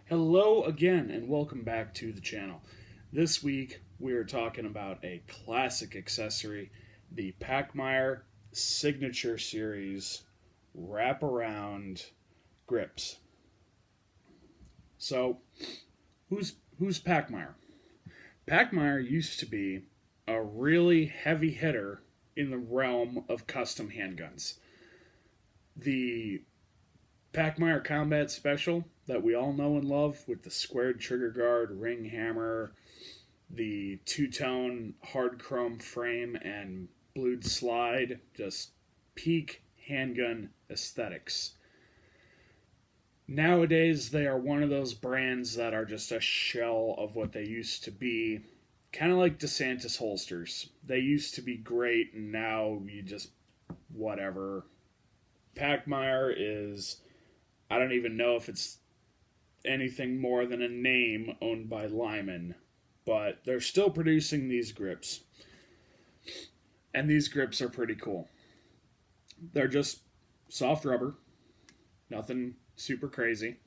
Hello again, and welcome back to the channel. This week, we are talking about a classic accessory, the Pachmayr Signature Series Wraparound Grips. So, who's Pachmayr? Pachmayr used to be a really heavy hitter in the realm of custom handguns. The Pachmayr Combat Special that we all know and love with the squared trigger guard, ring hammer, the two-tone hard chrome frame, and blued slide, just peak handgun aesthetics. Nowadays, they are one of those brands that are just a shell of what they used to be. Kind of like DeSantis holsters. They used to be great, and now you just whatever. Pachmayr is, I don't even know if it's anything more than a name owned by Lyman, but they're still producing these grips. And these grips are pretty cool. They're just soft rubber, nothing super crazy.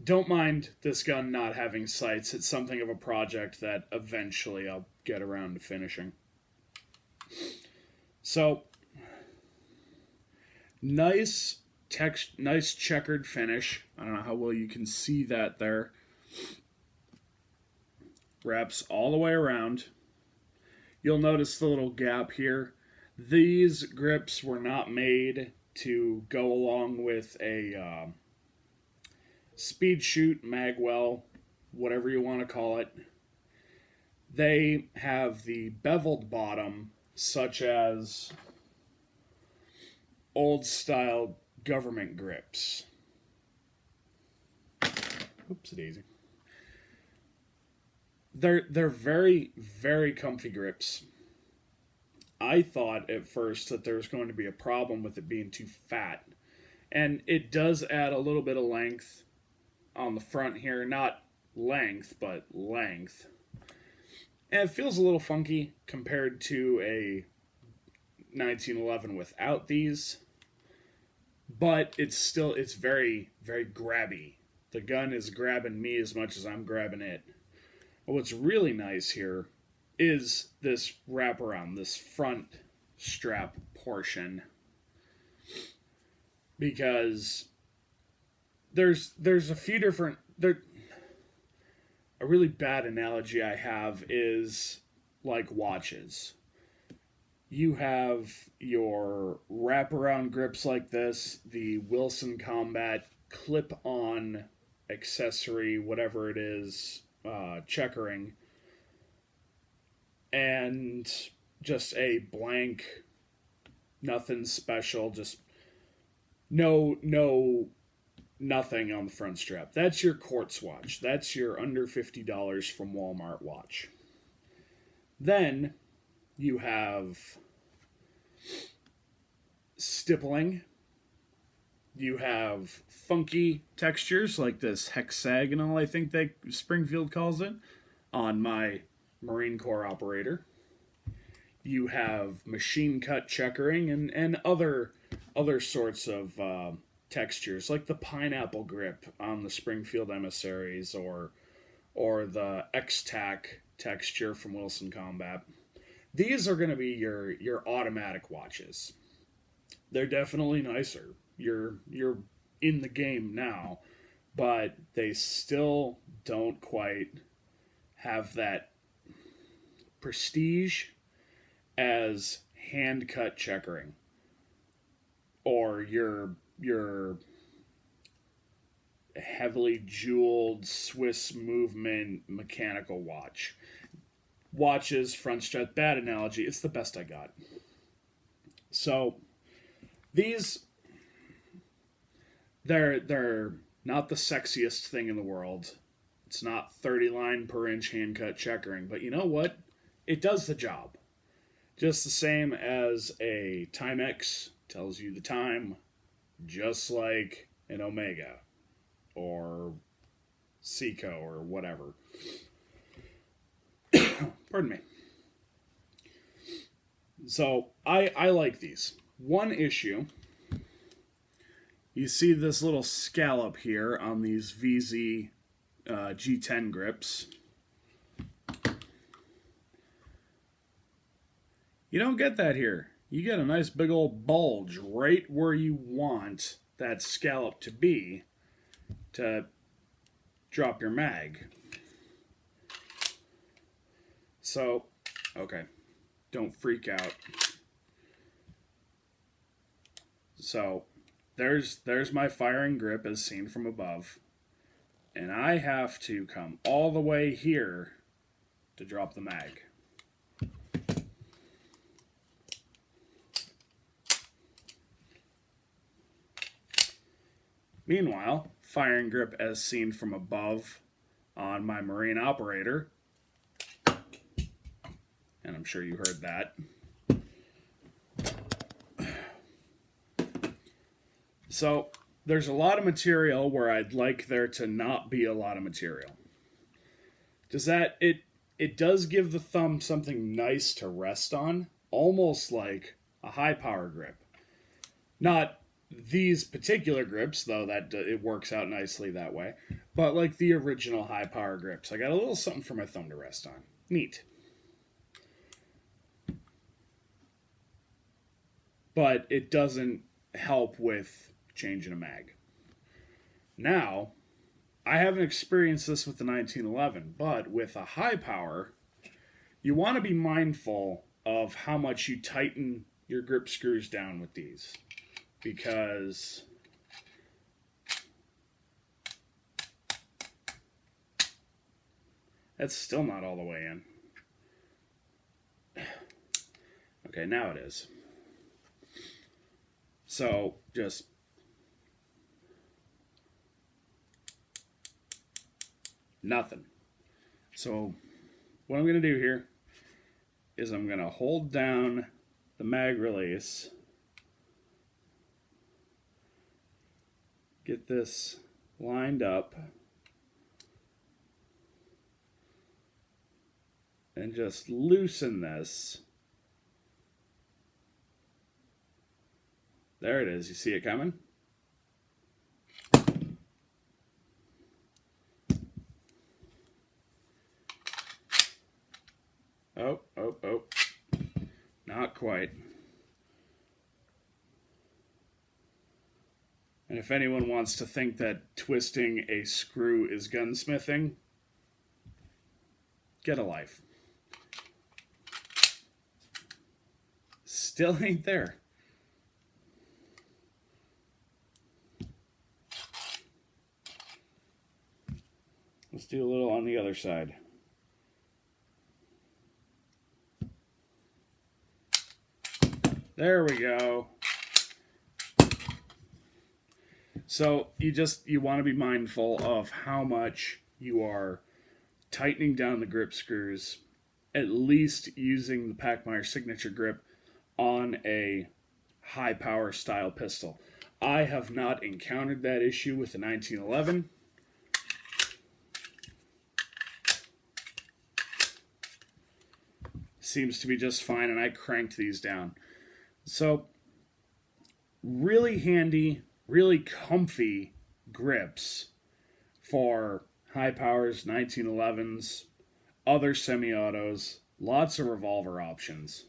Don't mind this gun not having sights. It's something of a project that eventually I'll get around to finishing. So, nice checkered finish. I don't know how well you can see that there. Wraps all the way around. You'll notice the little gap here. These grips were not made to go along with a speed shoot, magwell, whatever you want to call it. They have the beveled bottom, such as old style government grips. Oops, daisy. They're very, very comfy grips. I thought at first that there was going to be a problem with it being too fat. And it does add a little bit of length on the front here. Not length, but length. And it feels a little funky compared to a 1911 without these. But it's very, very grabby. The gun is grabbing me as much as I'm grabbing it. But what's really nice here is this wraparound, this front strap portion. Because there's a few different... A really bad analogy I have is like watches. You have your wraparound grips like this, the Wilson Combat clip-on accessory, whatever it is, checkering, and just a blank, nothing special, just no nothing on the front strap. That's your quartz watch. That's your under $50 from Walmart watch. Then you have stippling. You have funky textures like this hexagonal, I think Springfield calls it, on my Marine Corps operator. You have machine cut checkering and other sorts of textures, like the pineapple grip on the Springfield emissaries or the X-Tac texture from Wilson Combat. These are going to be your automatic watches. They're definitely nicer. You're in the game now, but they still don't quite have that prestige as hand-cut checkering or your heavily jeweled Swiss movement mechanical watch. Watches, front strap, bad analogy. It's the best I got. So these, they're not the sexiest thing in the world. It's not 30 line per inch hand cut checkering, but you know what? It does the job. Just the same as a Timex tells you the time, just like an Omega or Seiko or whatever. Pardon me. So I like these. One issue, You see this little scallop here on these VZ G10 grips. You don't get that here. You get a nice big old bulge right where you want that scallop to be to drop your mag. So, okay, don't freak out. So, there's my firing grip as seen from above. And I have to come all the way here to drop the mag. Meanwhile, firing grip as seen from above on my Marine operator, and I'm sure you heard that. So there's a lot of material where I'd like there to not be a lot of material. Does that, it does give the thumb something nice to rest on, almost like a high power grip. Not these particular grips, though that it works out nicely that way, but like the original high power grips. I got a little something for my thumb to rest on. Neat. But it doesn't help with changing a mag. Now, I haven't experienced this with the 1911, but with a high power, you want to be mindful of how much you tighten your grip screws down with these. Because that's still not all the way in. Okay, now it is. So, just nothing. So, what I'm going to do here is I'm going to hold down the mag release. Get this lined up. And just loosen this. There it is. You see it coming? Oh. Not quite. And if anyone wants to think that twisting a screw is gunsmithing, get a life. Still ain't there. Let's do a little on the other side. There we go. So you want to be mindful of how much you are tightening down the grip screws, at least using the Pachmayr signature grip on a high power style pistol. I have not encountered that issue with the 1911. Seems to be just fine, and I cranked these down. So, really handy, really comfy grips for high powers, 1911s, other semi-autos, lots of revolver options.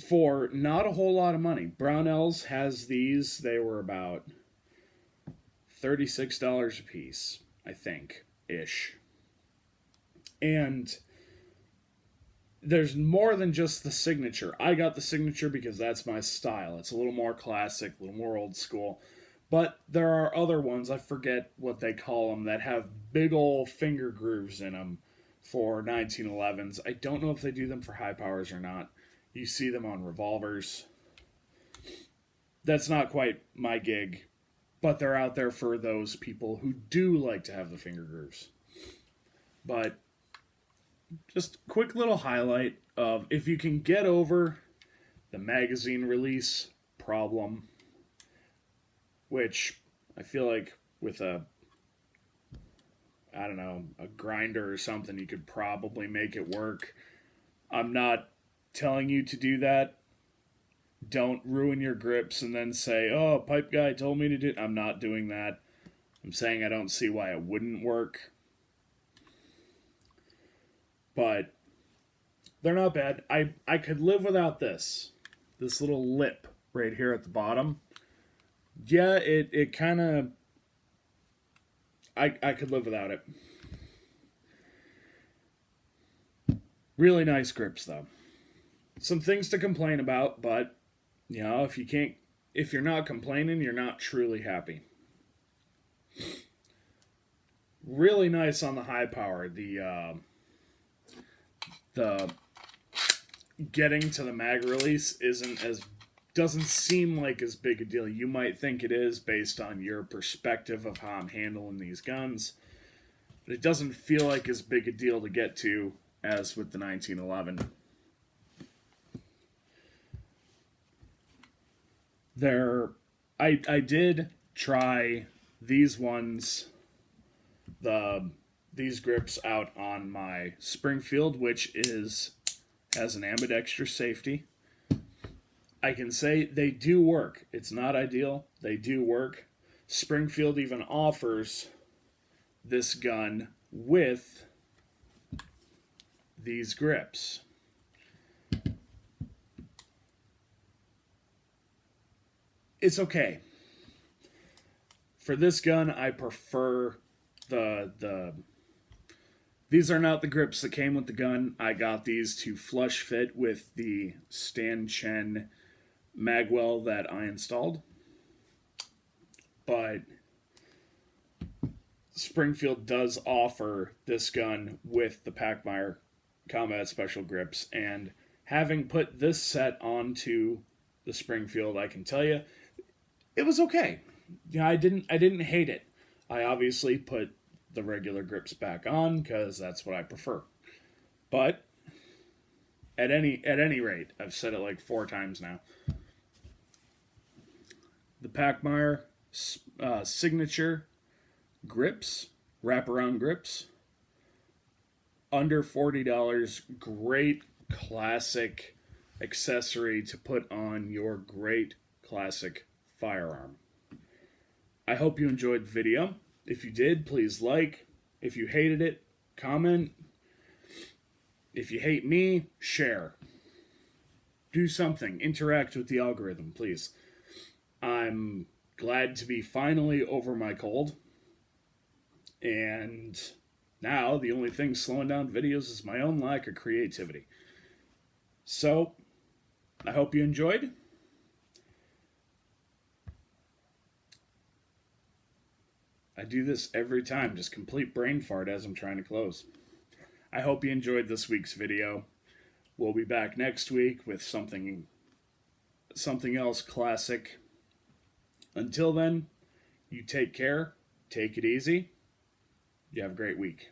For not a whole lot of money. Brownells has these. They were about $36 a piece, I think, ish. And there's more than just the signature. I got the signature because that's my style. It's a little more classic, a little more old school. But there are other ones, I forget what they call them, that have big old finger grooves in them for 1911s. I don't know if they do them for high powers or not. You see them on revolvers. That's not quite my gig, but they're out there for those people who do like to have the finger grooves. But just quick little highlight of if you can get over the magazine release problem, which I feel like with a grinder or something, you could probably make it work. I'm not telling you to do that. Don't ruin your grips and then say, oh, pipe guy told me to do it. I'm not doing that. I'm saying I don't see why it wouldn't work. But they're not bad. I could live without this. This little lip right here at the bottom. Yeah, it kind of... I could live without it. Really nice grips, though. Some things to complain about, but, you know, if you're not complaining, you're not truly happy. Really nice on the high power. The getting to the mag release doesn't seem like as big a deal. You might think it is based on your perspective of how I'm handling these guns. But it doesn't feel like as big a deal to get to as with the 1911. I did try these ones, these grips out on my Springfield, which has an ambidextrous safety. I can say they do work. It's not ideal. They do work. Springfield even offers this gun with these grips. It's okay. For this gun, I prefer the these are not the grips that came with the gun. I got these to flush fit with the Stan Chen magwell that I installed. But Springfield does offer this gun with the Pachmayr combat special grips, and having put this set onto the Springfield, I can tell you it was okay. Yeah, I didn't hate it. I obviously put the regular grips back on because that's what I prefer. But at any rate, I've said it like 4 times now. The Pachmayr signature grips, wraparound grips, under $40, great classic accessory to put on your great classic firearm. I hope you enjoyed the video. If you did, please like. If you hated it, comment. If you hate me, share. Do something. Interact with the algorithm, please. I'm glad to be finally over my cold. And now the only thing slowing down videos is my own lack of creativity. So, I hope you enjoyed. I do this every time, just complete brain fart as I'm trying to close. I hope you enjoyed this week's video. We'll be back next week with something else classic. Until then, you take care, take it easy. You have a great week.